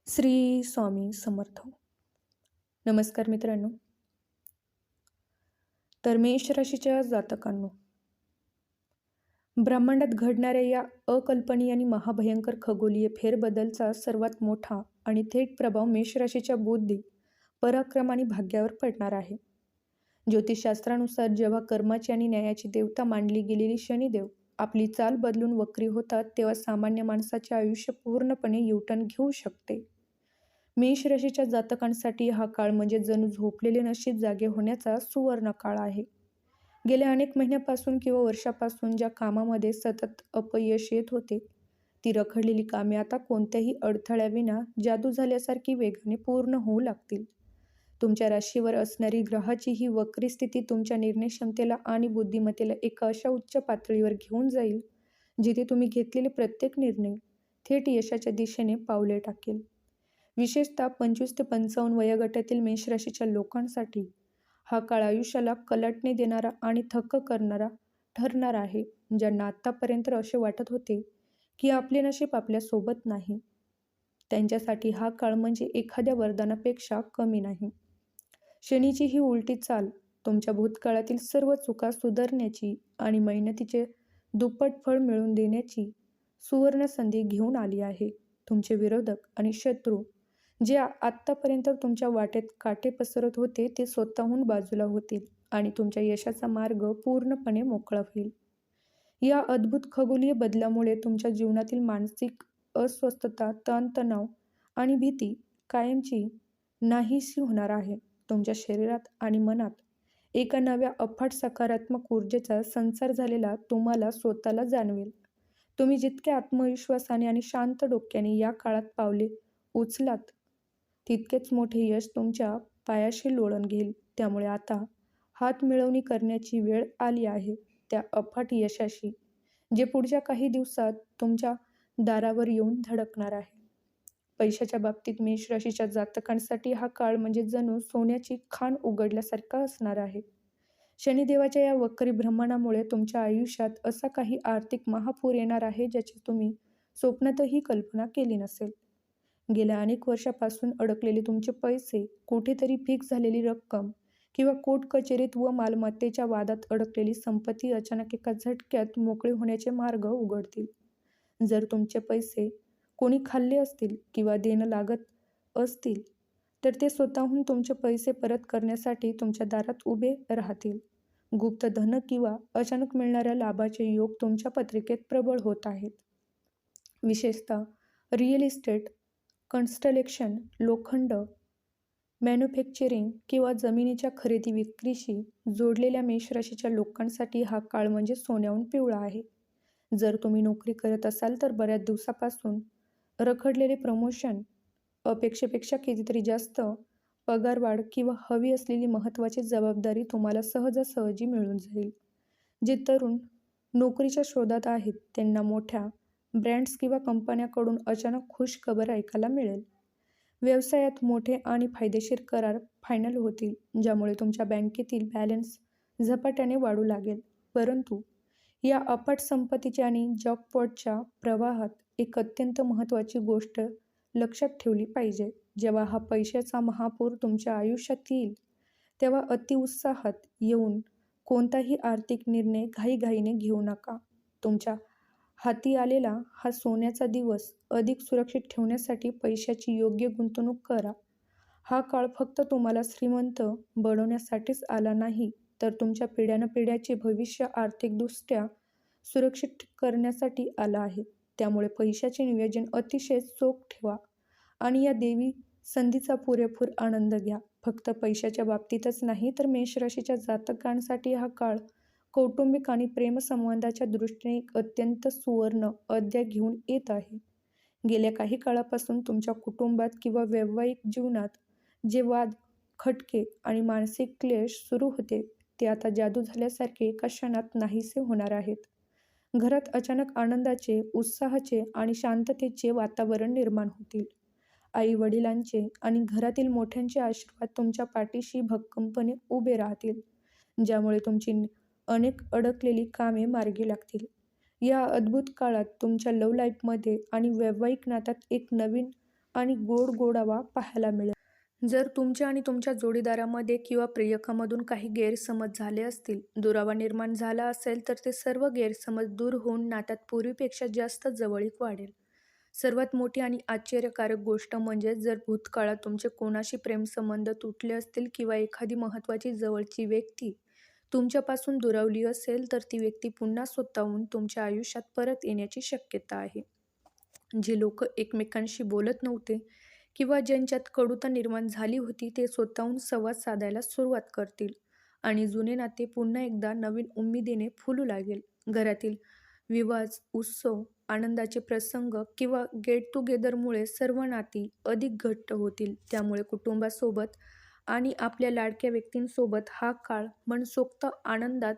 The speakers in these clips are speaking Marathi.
श्री स्वामी समर्थ. नमस्कार मित्रांनो. तर मेष राशीच्या जातकांनो, ब्रह्मांडात घडणाऱ्या या अकल्पनीय आणि महाभयंकर खगोलीय फेरबदलचा सर्वात मोठा आणि थेट प्रभाव मेष राशीच्या बुद्धी, पराक्रम आणि भाग्यावर पडणार आहे. ज्योतिषशास्त्रानुसार जेव्हा कर्माची आणि न्यायाची देवता मानली गेलेली शनिदेव आपली चाल बदलून वक्री होतात, तेव्हा सामान्य माणसाचे आयुष्य पूर्णपणे युटर्न घेऊ शकते. मेष राशीच्या जातकांसाठी हा काळ म्हणजे जणू झोपलेले नशीब जागे होण्याचा सुवर्ण काळ आहे. गेल्या अनेक महिन्यापासून किंवा वर्षापासून ज्या कामामध्ये सतत अपयश येत होते, ती रखडलेली कामे आता कोणत्याही अडथळ्याविना जादू झाल्यासारखी वेगाने पूर्ण होऊ लागतील. तुमच्या राशीवर असणारी ग्रहाची ही वक्री स्थिती तुमच्या निर्णय क्षमतेला आणि बुद्धिमत्तेला एका अशा उच्च पातळीवर घेऊन जाईल, जिथे तुम्ही घेतलेले प्रत्येक निर्णय थेट यशाच्या दिशेने पावले टाकेल. विशेषतः 25 ते 55 वयोगटातील मेष राशीच्या लोकांसाठी हा काळ आयुष्याला कलाटणी देणारा आणि थक्क करणारा ठरणार आहे. ज्यांना आत्तापर्यंत असे वाटत होते की आपले नशीब आपल्यासोबत नाही, त्यांच्यासाठी हा काळ म्हणजे एखाद्या वरदानापेक्षा कमी नाही. शनीची ही उलटी चाल तुमच्या भूतकाळातील सर्व चुका सुधारण्याची आणि मेहनतीचे दुप्पट फळ मिळवून देण्याची सुवर्ण संधी घेऊन आली आहे. तुमचे विरोधक आणि शत्रू जे आत्तापर्यंत तुमच्या वाटेत काटे पसरत होते, ते स्वतःहून बाजूला होतील आणि तुमच्या यशाचा मार्ग पूर्णपणे मोकळा होईल. या अद्भुत खगोलीय बदलामुळे तुमच्या जीवनातील मानसिक अस्वस्थता, ताणतणाव आणि भीती कायमची नाहीशी होणार आहे. तुमच्या शरीरात आणि मनात एका नव्या अफाट सकारात्मक ऊर्जेचा संचार झालेला तुम्हाला स्वतःला जाणवेल. तुम्ही जितक्या आत्मविश्वासाने आणि शांत डोक्याने या काळात पावले उचलात, तितकेच मोठे यश तुमच्या पायाशी लोळण घेईल. त्यामुळे आता हात मिळवणी करण्याची वेळ आली आहे त्या अफाट यशाशी, जे पुढच्या काही दिवसात तुमच्या दारावर येऊन धडकणार आहे. पैशाच्या बाबतीत मेष राशीच्या जातकांसाठी हा काळ म्हणजे जणू सोन्याची खाण उघडल्यासारखा असणार आहे. शनिदेवाच्या या वक्री भ्रमणामुळे तुमच्या आयुष्यात असा काही आर्थिक महापूर येणार आहे, ज्याची तुम्ही स्वप्नातही कल्पना केली नसेल. गेल्या अनेक वर्षापासून अडकलेले तुमचे पैसे, कुठेतरी फिक्स झालेली रक्कम किंवा कोर्ट कचेरीत व मालमत्तेच्या वादात अडकलेली संपत्ती अचानक एका झटक्यात मोकळे होण्याचे मार्ग उघडतील. जर तुमचे पैसे कोणी खाल्ले असतील किंवा देणं लागत असतील, तर ते स्वतःहून तुमचे पैसे परत करण्यासाठी तुमच्या दारात उभे राहतील. गुप्त धन किंवा अचानक मिळणाऱ्या लाभाचे योग तुमच्या पत्रिकेत प्रबळ होत आहेत. विशेषतः रिअल इस्टेट, कन्स्ट्रक्शन, लोखंड, मॅन्युफॅक्चरिंग किंवा जमिनीच्या खरेदी विक्रीशी जोडलेल्या मेष राशीच्या लोकांसाठी हा काळ म्हणजे सोन्याहून पिवळा आहे. जर तुम्ही नोकरी करत असाल तर बऱ्याच दिवसापासून रखडलेले प्रमोशन, अपेक्षेपेक्षा कितीतरी जास्त पगारवाढ किंवा हवी असलेली महत्त्वाची जबाबदारी तुम्हाला सहजासहजी मिळून जाईल. जे तरुण नोकरीच्या शोधात आहेत, त्यांना मोठ्या ब्रँड्स किंवा कंपन्यांकडून अचानक खुश खबर ऐकायला मिळेल. व्यवसायात मोठे आणि फायदेशीर करार फायनल होतील, ज्यामुळे तुमच्या बँकेतील बॅलन्स झपाट्याने वाढू लागेल. परंतु या अफाट संपत्तीच्या आणि जॉकपॉटच्या प्रवाहात एक अत्यंत महत्त्वाची गोष्ट लक्षात ठेवली पाहिजे. जेव्हा हा पैशाचा महापूर तुमच्या आयुष्यात येईल, तेव्हा अतिउत्साहात येऊन कोणताही आर्थिक निर्णय घाईघाईने घेऊ नका. तुमच्या हाती आलेला हा सोन्याचा दिवस अधिक सुरक्षित ठेवण्यासाठी पैशाची योग्य गुंतवणूक करा. हा काळ फक्त तुम्हाला श्रीमंत बनवण्यासाठीच आला नाही, तर तुमच्या पिढ्यानपिढ्याचे भविष्य आर्थिकदृष्ट्या सुरक्षित करण्यासाठी आला आहे. त्यामुळे पैशाचे नियोजन अतिशय चोख ठेवा आणि या देवी संधीचा पुरेपूर आनंद घ्या. फक्त पैशाच्या बाबतीतच नाही, तर मेष राशीच्या जातकांसाठी हा काळ कौटुंबिक आणि प्रेमसंबंधाच्या दृष्टीने एक अत्यंत सुवर्ण अध्याय घेऊन येत आहे. गेल्या काही काळापासून तुमच्या कुटुंबात किंवा वैवाहिक जीवनात जे वाद, खटके आणि मानसिक क्लेश सुरू होते, ते आता जादू झाल्यासारखे एका क्षणात नाहीसे होणार आहेत. घरात अचानक आनंदाचे, उत्साहाचे आणि शांततेचे वातावरण निर्माण होतील. आई वडिलांचे आणि घरातील मोठ्यांचे आशीर्वाद तुमच्या पाठीशी भक्कमपणे उभे राहतील, ज्यामुळे तुमची अनेक अडकलेली कामे मार्गी लागतील. या अद्भुत काळात तुमच्या लव्ह लाईफमध्ये आणि वैवाहिक नात्यात एक नवीन आणि गोड गोडावा पाहायला मिळेल. जर तुमच्या आणि तुमच्या जोडीदारामध्ये किंवा प्रियकरामधून काही गैरसमज झाले असतील, दुरावा निर्माण झाला असेल, तर ते सर्व गैरसमज दूर होऊन नात्यात पूर्वीपेक्षा जास्त जवळीक वाढेल. सर्वात मोठी आणि आश्चर्यकारक गोष्ट म्हणजे जर भूतकाळात तुमचे कोणाशी प्रेमसंबंध तुटले असतील किंवा एखादी महत्त्वाची जवळची व्यक्ती तुमच्यापासून दुरावली असेल, तर ती व्यक्ती पुन्हा स्वतःहून तुमच्या आयुष्यात परत येण्याची शक्यता आहे. जे लोक एकमेकांशी बोलत नव्हते किंवा ज्यांच्यात कडुता निर्माण झाली होती, ते स्वतःहून संवाद साधायला सुरुवात करतील आणि जुने नाते पुन्हा एकदा नवीन उमेदीने फुलू लागेल. घरातील विवाह, उत्सव, आनंदाचे प्रसंग किंवा गेट टुगेदरमुळे सर्व नाती अधिक घट्ट होतील. त्यामुळे कुटुंबासोबत आणि आपल्या लाडक्या व्यक्तींसोबत हा काळ मनसोक्त आनंदात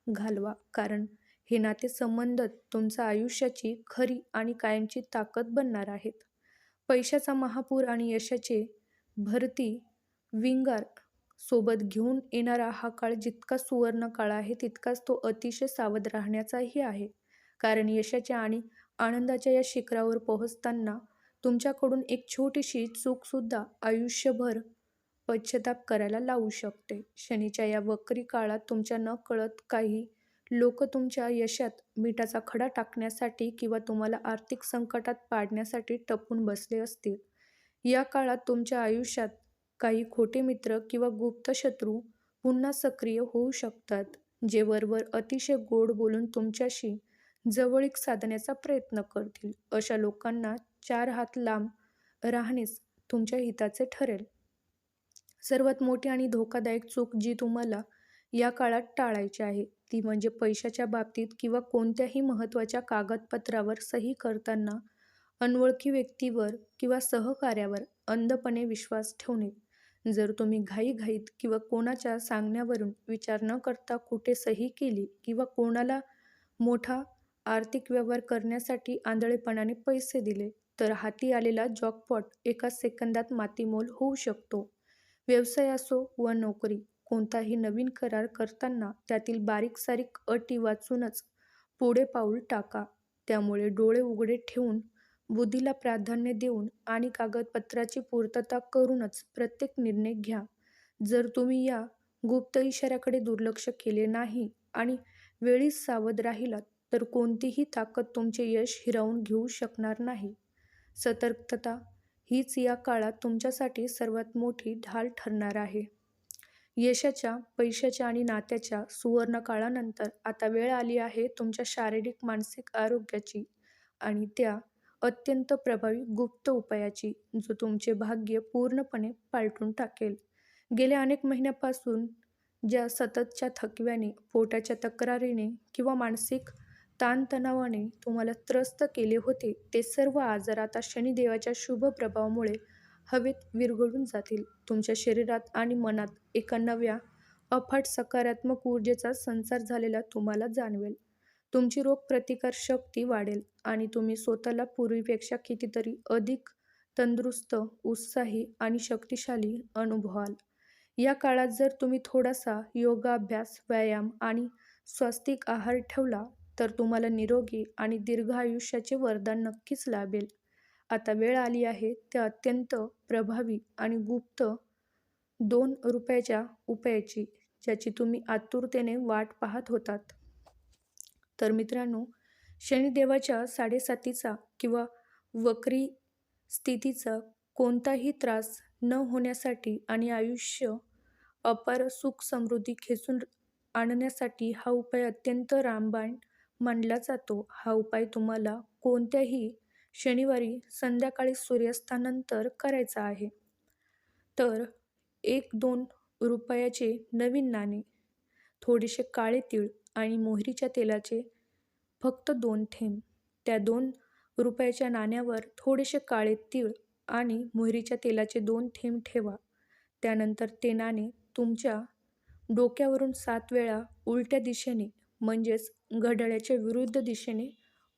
घालवा, कारण हे नातेसंबंध तुमच्या आयुष्याची खरी आणि कायमची ताकद बनणार आहेत. पैशाचा महापूर आणि यशाचे भरती विंगार सोबत घेऊन येणारा हा काळ जितका सुवर्ण काळ आहे, तितकाच तो अतिशय सावध राहण्याचाही आहे. कारण यशाच्या आणि आनंदाच्या या शिखरावर पोहोचताना तुमच्याकडून एक छोटीशी चूकसुद्धा आयुष्यभर पश्चाताप करायला लावू शकते. शनीच्या या वक्री काळात तुमच्या नकळत काही लोक तुमच्या यशात मिठाचा खडा टाकण्यासाठी किंवा तुम्हाला आर्थिक संकटात पाडण्यासाठी टपून बसले असतील. या काळात तुमच्या आयुष्यात काही खोटे मित्र किंवा गुप्त शत्रू पुन्हा सक्रिय होऊ शकतात, जे वरवर अतिशय गोड बोलून तुमच्याशी जवळीक साधण्याचा प्रयत्न करतील. अशा लोकांना 4 हात लांब राहणेच तुमच्या हिताचे ठरेल. सर्वात मोठी आणि धोकादायक चूक जी तुम्हाला या काळात टाळायची आहे, ती म्हणजे पैशाच्या बाबतीत किंवा कोणत्याही महत्त्वाच्या कागदपत्रावर सही करताना अनोळखी व्यक्तीवर किंवा सहकार्यावर अंधपणे विश्वास ठेवणे. जर तुम्ही घाईघाईत किंवा कोणाच्या सांगण्यावरून विचार न करता कुठे सही केली किंवा कोणाला मोठा आर्थिक व्यवहार करण्यासाठी आंधळेपणाने पैसे दिले, तर हाती आलेला जॅकपॉट एका सेकंदात मातीमोल होऊ शकतो. व्यवसाय असो वा नोकरी, कोणताही नवीन करार करताना त्यातील बारीक-सारीक अटी वाचूनच पुढे पाऊल टाका. त्यामुळे डोळे उघडे ठेवून, बुद्धीला प्राधान्य देऊन आणि कागदपत्राची पूर्तता करूनच प्रत्येक निर्णय घ्या. जर तुम्ही या गुप्त इशाऱ्याकडे दुर्लक्ष केले नाही आणि वेळीच सावध राहिलात, तर कोणतीही ताकद तुमचे यश हिरावून घेऊ शकणार नाही. सतर्कता हीच या काळात तुमच्यासाठी सर्वात मोठी ढाल ठरणार आहे. यशाच्या, पैशाच्या आणि नात्याच्या सुवर्ण काळानंतर आता वेळ आली आहे तुमच्या शारीरिक, मानसिक आरोग्याची आणि त्या अत्यंत प्रभावी गुप्त उपायाची, जो तुमचे भाग्य पूर्णपणे पालटून टाकेल. गेल्या अनेक महिन्यापासून ज्या सततच्या थकव्याने, पोटाच्या तक्रारीने किंवा मानसिक ताणतणावाने तुम्हाला त्रस्त केले होते, ते सर्व आजार आता शनिदेवाच्या शुभ प्रभावामुळे हवेत विरघळून जातील. तुमच्या शरीरात आणि मनात एका नव्या, अफाट सकारात्मक ऊर्जेचा संचार झालेला तुम्हाला जाणवेल. तुमची रोगप्रतिकार शक्ती वाढेल आणि तुम्ही स्वतःला पूर्वीपेक्षा कितीतरी अधिक तंदुरुस्त, उत्साही आणि शक्तिशाली अनुभवाल. या काळात जर तुम्ही थोडासा योगाभ्यास, व्यायाम आणि स्वास्तिक आहार ठेवला, तर तुम्हाला निरोगी आणि दीर्घ आयुष्याचे वरदान नक्कीच लाभेल. आता वेळ आली आहे त्या अत्यंत प्रभावी आणि गुप्त 2 रुपयाच्या उपायाची, ज्याची तुम्ही आतुरतेने वाट पाहत होतात. तर मित्रांनो, शनिदेवाच्या साडेसातीचा किंवा वक्री स्थितीचा कोणताही त्रास न होण्यासाठी आणि आयुष्य अपार सुख समृद्धी खेचून आणण्यासाठी हा उपाय अत्यंत रामबाण मानला जातो. हा उपाय तुम्हाला कोणत्याही शनिवारी संध्याकाळी सूर्यास्तानंतर करायचा आहे. तर 1-2 रुपयाचे नवीन नाणे, थोडेसे काळे तीळ आणि मोहरीच्या तेलाचे फक्त 2 थेंब, त्या 2 रुपयाच्या नाण्यावर थोडेसे काळे तीळ आणि मोहरीच्या तेलाचे 2 थेंब ठेवा. त्यानंतर ते नाणे तुमच्या डोक्यावरून 7 वेळा उलट्या दिशेने, म्हणजेच घड्याळाच्या विरुद्ध दिशेने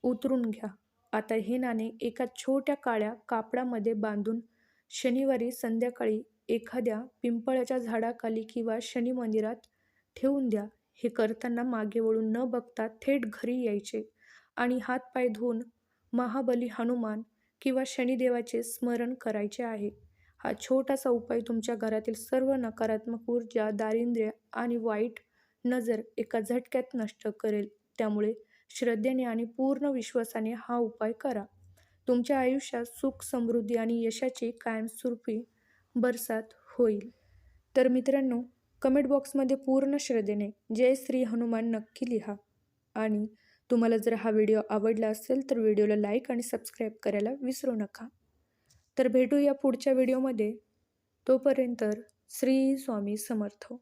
उतरून घ्या. आता हे नाणे एका छोट्या काळ्या कापडामध्ये बांधून शनिवारी संध्याकाळी एखाद्या पिंपळाच्या झाडाखाली किंवा शनी मंदिरात ठेवून द्या. हे करताना मागे वळून न बघता थेट घरी यायचे आणि हात-पाय धुवून महाबली हनुमान किंवा शनिदेवाचे स्मरण करायचे आहे. हा छोटासा उपाय तुमच्या घरातील सर्व नकारात्मक ऊर्जा, दारिद्र्य आणि वाईट नजर एका झटक्यात नष्ट करेल. त्यामुळे श्रद्धेने आणि पूर्ण विश्वासाने हा उपाय करा. तुमच्या आयुष्यात सुख, समृद्धी आणि यशाची कायमस्वरूपी बरसात होईल. तर मित्रांनो, कमेंट बॉक्समध्ये पूर्ण श्रद्धेने जय श्री हनुमान नक्की लिहा. आणि तुम्हाला जर हा व्हिडिओ आवडला असेल तर व्हिडिओला लाईक आणि सबस्क्राईब करायला विसरू नका. तर भेटूया पुढच्या व्हिडिओमध्ये. तोपर्यंत श्री स्वामी समर्थ.